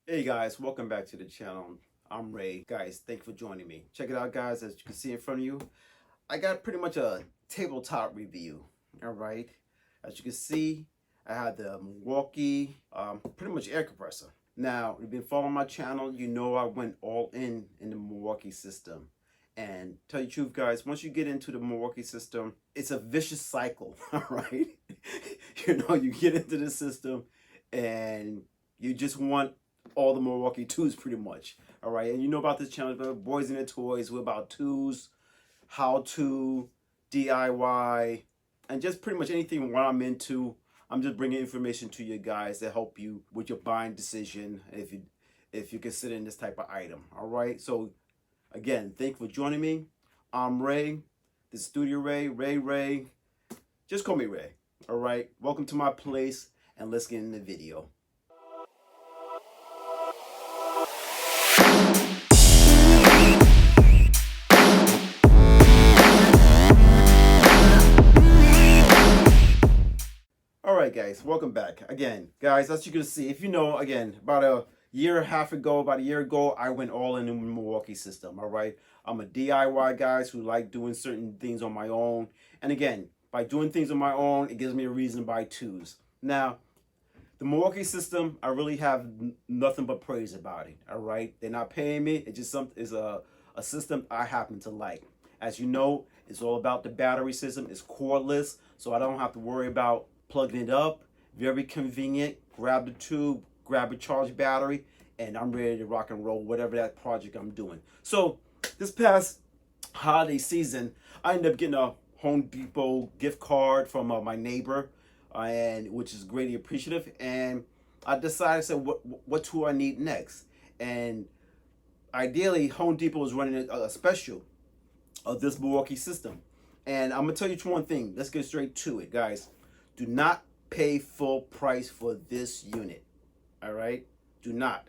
Hey guys, welcome back to the channel. I'm Ray. Guys, thanks for joining me. Check it out, guys. As you can see in front of you, I got pretty much a tabletop review. All right. As you can see, I have the Milwaukee pretty much air compressor. Now, if you've been following my channel, you know I went all in the Milwaukee system. And tell you the truth, guys, once you get into the Milwaukee system, it's a vicious cycle. All right. You get into the system and you just want all the Milwaukee tools pretty much. All right. And you know about this channel, Boys and Their Toys. We're about tools, how to, DIY, and just pretty much anything what I'm into. I'm just bringing information to you guys to help you with your buying decision if you're considering this type of item. All right. So again, thank you for joining me. I'm Ray. This is Studio Ray. Just call me Ray. All right. Welcome to my place, and let's get in the video. Alright guys, welcome back. Again, guys, as you can see, if you know, again, about a year ago, I went all in the Milwaukee system, alright? I'm a DIY guy who like doing certain things on my own. And again, by doing things on my own, it gives me a reason to buy tools. Now, the Milwaukee system, I really have nothing but praise about it, alright? They're not paying me, it's just it's a system I happen to like. As you know, it's all about the battery system. It's cordless, so I don't have to worry about plugging it up. Very convenient. Grab the tube, grab a charged battery, and I'm ready to rock and roll whatever that project I'm doing. So this past holiday season, I ended up getting a Home Depot gift card from my neighbor, and which is greatly appreciative. And I decided, I said, what tool I need next? And ideally, Home Depot is running a special of this Milwaukee system. And I'm gonna tell you one thing. Let's get straight to it, guys. Do not pay full price for this unit. All right? Do not.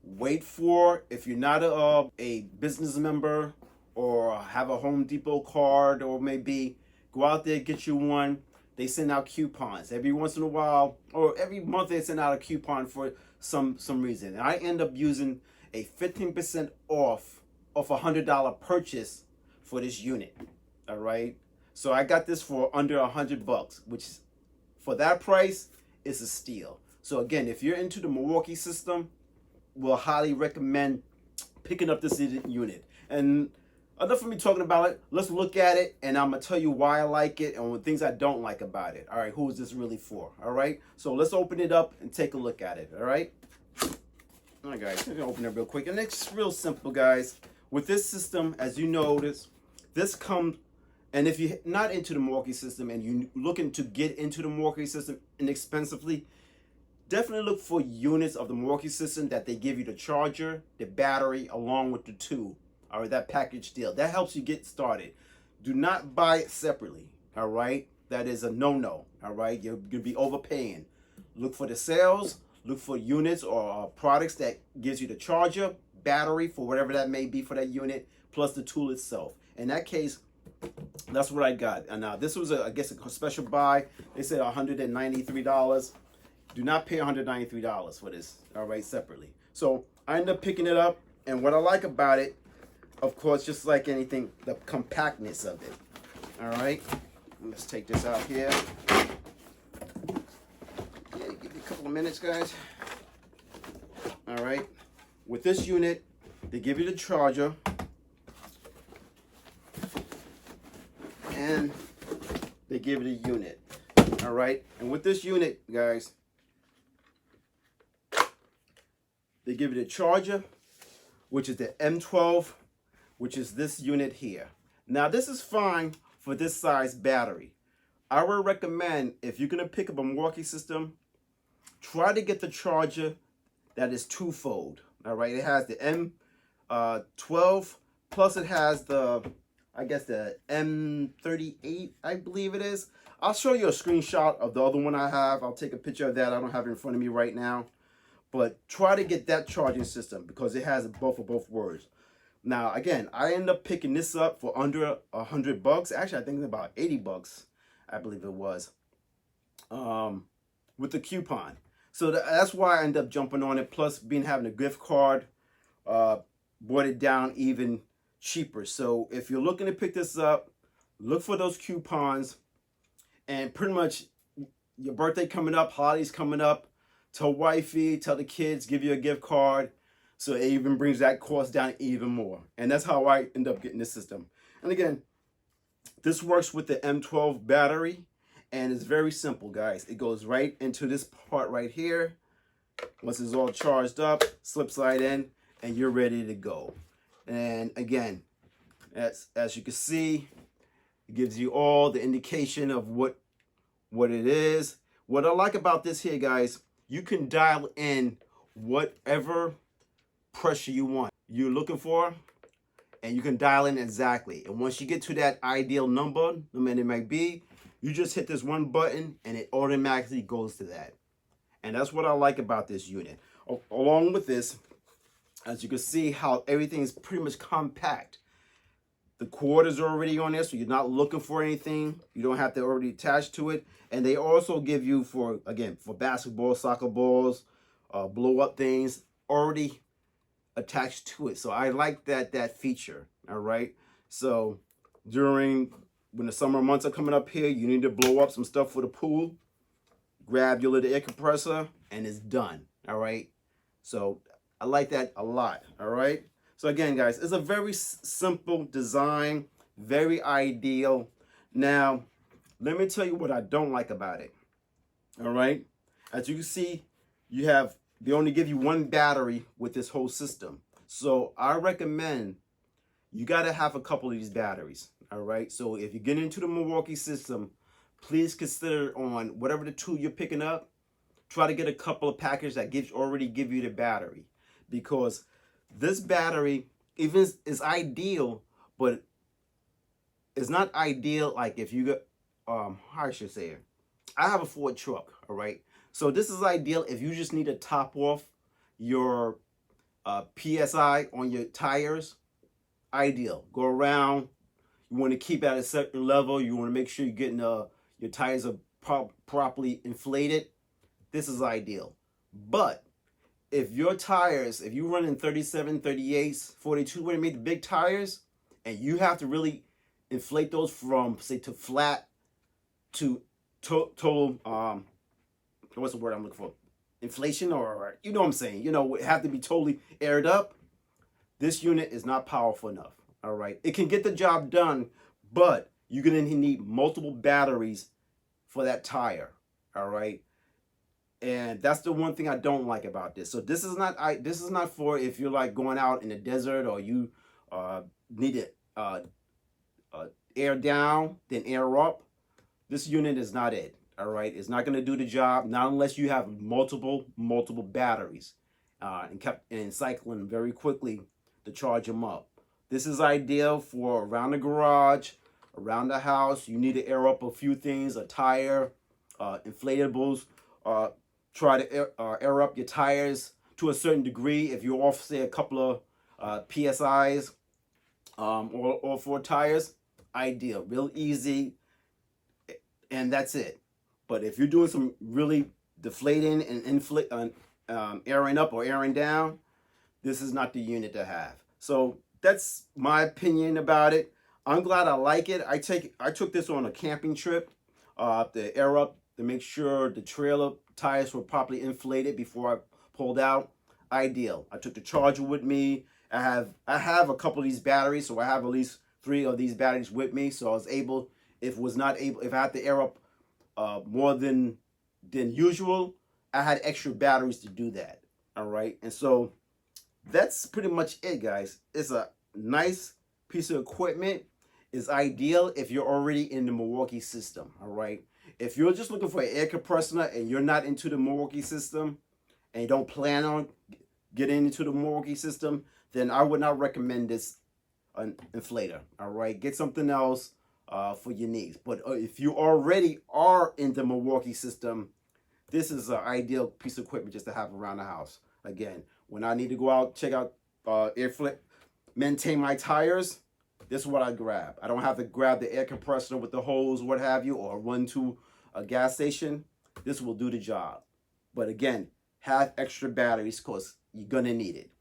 Wait for, if you're not a business member or have a Home Depot card, or maybe go out there, get you one. They send out coupons every once in a while, or every month they send out a coupon for some reason. And I end up using a 15% off of a $100 purchase for this unit. All right? So I got this for under $100, which for that price is a steal. So again, if you're into the Milwaukee system, we'll highly recommend picking up this unit. And enough of me talking about it. Let's look at it, and I'm gonna tell you why I like it and what things I don't like about it. All right, who is this really for? All right, so let's open it up and take a look at it. All right. All right, guys, I'm gonna open it real quick, and it's real simple, guys. With this system, as you notice, this comes. And if you're not into the Milwaukee system and you're looking to get into the Milwaukee system inexpensively, definitely look for units of the Milwaukee system that they give you the charger, the battery, along with the tool. All right, that package deal. That helps you get started. Do not buy it separately. All right, that is a no-no. All right, you're gonna be overpaying. Look for the sales. Look for units or products that gives you the charger, battery for whatever that may be for that unit, plus the tool itself. In that case, that's what I got. And now this was, I guess, a special buy. They said $193. Do not pay $193 for this, all right, separately. So I ended up picking it up. And what I like about it, of course, just like anything, the compactness of it. All right. Let's take this out here. Yeah, give me a couple of minutes, guys. All right. With this unit, they give you the charger. And they give it a unit. All right. And with this unit, guys, they give it a charger, which is the M12, which is this unit here. Now, this is fine for this size battery. I would recommend, if you're going to pick up a Milwaukee system, try to get the charger that is twofold. All right. It has the M12, plus it has the, I guess, the M38, I believe it is. I'll show you a screenshot of the other one I have. I'll take a picture of that. I don't have it in front of me right now. But try to get that charging system because it has both of both words. Now, again, I end up picking this up for under $100. Actually, I think it's about $80, I believe it was, with the coupon. So that's why I ended up jumping on it. Plus, having a gift card brought it down even cheaper. So if you're looking to pick this up, look for those coupons. And pretty much your birthday coming up, holidays coming up, tell wifey, tell the kids, give you a gift card. So it even brings that cost down even more. And that's how I end up getting this system. And again, this works with the M12 battery. And it's very simple, guys. It goes right into this part right here. Once it's all charged up, slips right in, and you're ready to go. And again, as you can see, it gives you all the indication of what it is. What I like about this here, guys, you can dial in whatever pressure you want you're looking for, and you can dial in exactly. And once you get to that ideal number, no matter it might be, you just hit this one button and it automatically goes to that. And that's what I like about this unit. Along with this, as you can see how everything is pretty much compact. The cord is already on there, so you're not looking for anything. You don't have to already attach to it. And they also give you, for basketball, soccer balls, blow up things, already attached to it. So I like that feature, all right? So when the summer months are coming up here, you need to blow up some stuff for the pool, grab your little air compressor, and it's done, all right? So I like that a lot, all right? So again, guys, it's a very simple design, very ideal. Now, let me tell you what I don't like about it, all right? As you can see, they only give you one battery with this whole system. So I recommend you got to have a couple of these batteries, all right? So if you get into the Milwaukee system, please consider on whatever the tool you're picking up, try to get a couple of packages that already give you the battery, because this battery even is ideal, but it's not ideal like if you got how I should say it. I have a Ford truck, all right? So this is ideal if you just need to top off your PSI on your tires. Ideal. Go around. You want to keep at a certain level. You want to make sure you're getting your tires are properly inflated. This is ideal. But if your tires, if you run in 37, 38s, 42, when you make the big tires, and you have to really inflate those from, say, to flat to total, what's the word I'm looking for? Inflation, or you know what I'm saying? You know, it have to be totally aired up. This unit is not powerful enough, all right? It can get the job done, but you're going to need multiple batteries for that tire, all right? And that's the one thing I don't like about this. So this is not for if you're like going out in the desert, or you need it air down, then air up. This unit is not it, all right? It's not going to do the job, not unless you have multiple batteries and cycling very quickly to charge them up. This is ideal for around the garage, around the house. You need to air up a few things, a tire, inflatables. Try to air up your tires to a certain degree. If you're off, say, a couple of PSIs or 4 tires, ideal, real easy, and that's it. But if you're doing some really deflating and airing up or airing down, this is not the unit to have. So that's my opinion about it. I'm glad I like it. I took this on a camping trip to air up, to make sure the trailer tires were properly inflated before I pulled out. Ideal. I took the charger with me. I have a couple of these batteries, so I have at least 3 of these batteries with me. So I was able, if I had to air up more than usual, I had extra batteries to do that. All right, and so that's pretty much it, guys. It's a nice piece of equipment. It's ideal if you're already in the Milwaukee system. All right. If you're just looking for an air compressor and you're not into the Milwaukee system and you don't plan on getting into the Milwaukee system, then I would not recommend this inflator. All right, get something else for your needs. But if you already are in the Milwaukee system, this is an ideal piece of equipment just to have around the house. Again, when I need to go out, check out maintain my tires, this is what I grab. I don't have to grab the air compressor with the hose, what have you, or run to a gas station. This will do the job. But again, have extra batteries because you're gonna need it.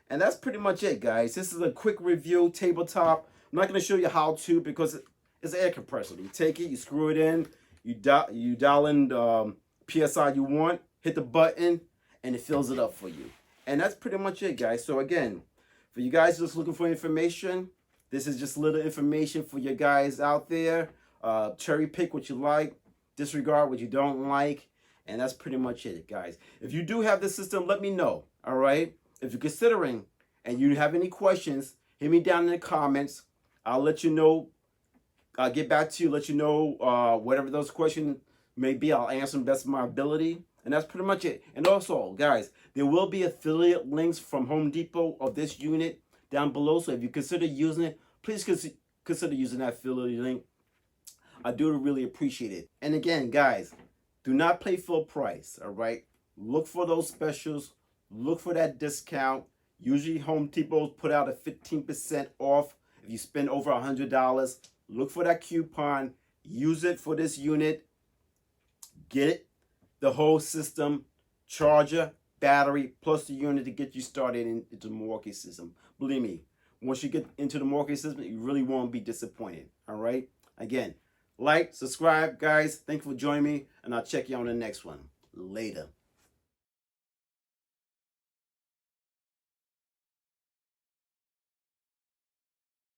And that's pretty much it, guys. This is a quick review, tabletop. I'm not gonna show you how to because it's an air compressor. You take it, you screw it in, you dial in the PSI you want, hit the button, and it fills it up for you. And that's pretty much it, guys. So again, for you guys just looking for information, this is just little information for you guys out there. Cherry pick what you like, disregard what you don't like, and that's pretty much it, guys. If you do have this system, let me know, all right? If you're considering and you have any questions, hit me down in the comments. I'll let you know. I'll get back to you, let you know whatever those questions may be. I'll answer them best of my ability. And that's pretty much it. And also, guys, there will be affiliate links from Home Depot of this unit down below. So if you consider using it, please consider using that affiliate link. I do really appreciate it. And again, guys, do not pay full price, all right? Look for those specials. Look for that discount. Usually Home Depot put out a 15% off if you spend over $100. Look for that coupon. Use it for this unit. Get it, the whole system, charger, battery, plus the unit to get you started into the Milwaukee system. Believe me, once you get into the Milwaukee system, you really won't be disappointed, all right? Again, like, subscribe, guys. Thank you for joining me, and I'll check you on the next one. Later.